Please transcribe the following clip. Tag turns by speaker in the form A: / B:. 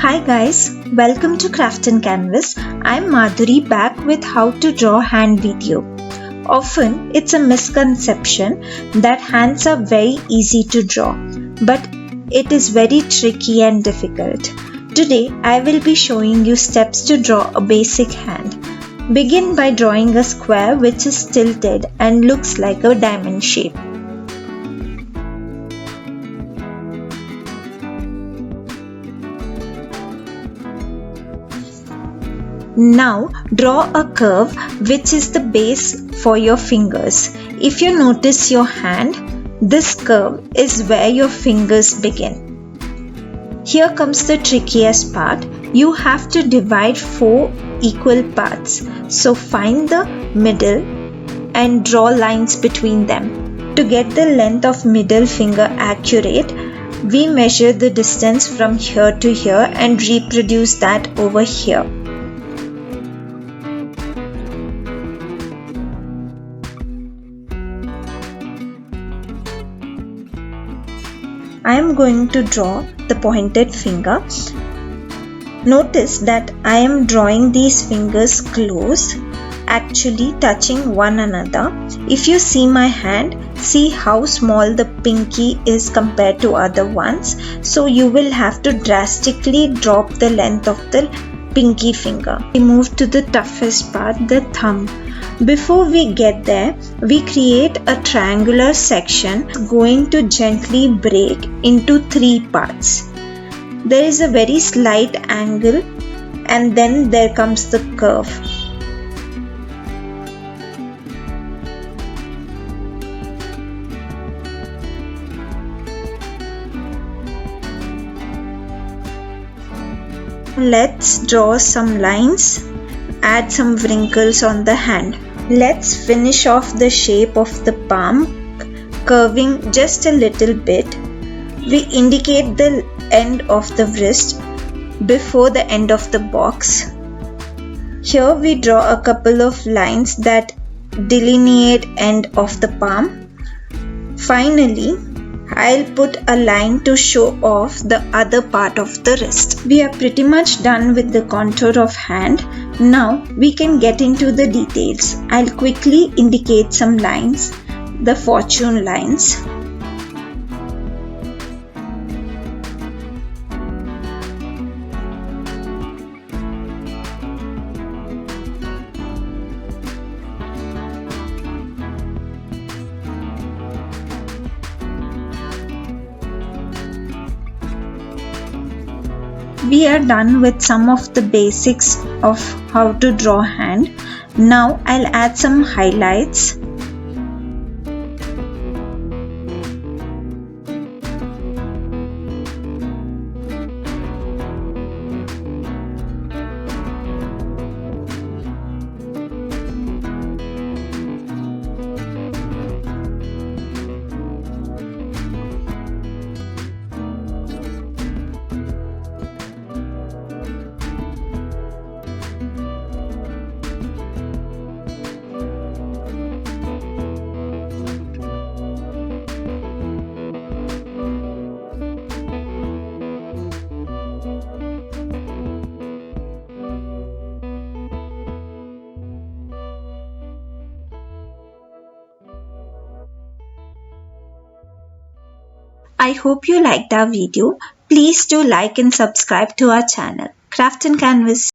A: Hi guys, welcome to Craft and Canvas. I'm Madhuri back with how to draw hand video. Often it's a misconception that hands are very easy to draw, but it is very tricky and difficult. Today I will be showing you steps to draw a basic hand. Begin by drawing a square which is tilted and looks like a diamond shape. Now draw a curve which is the base for your fingers. If you notice your hand, this curve is where your fingers begin. Here comes the trickiest part. You have to divide 4 equal parts. So find the middle and draw lines between them. To get the length of middle finger accurate, we measure the distance from here to here and reproduce that over here. I am going to draw the pointed finger. Notice that I am drawing these fingers close, actually touching one another. If you see my hand, see how small the pinky is compared to other ones. So you will have to drastically drop the length of the pinky finger. We move to the toughest part, the thumb. Before we get there, we create a triangular section going to gently break into 3 parts. There is a very slight angle and then there comes the curve. Let's draw some lines, add some wrinkles on the hand. Let's finish off the shape of the palm, curving just a little bit. We indicate the end of the wrist before the end of the box. Here we draw a couple of lines that delineate end of the palm. Finally, I'll put a line to show off the other part of the wrist. We are pretty much done with the contour of hand. Now we can get into the details. I'll quickly indicate some lines, the fortune lines. We are done with some of the basics of how to draw hand. Now I'll add some highlights. I hope you liked our video. Please do like and subscribe to our channel, Craft and Canvas.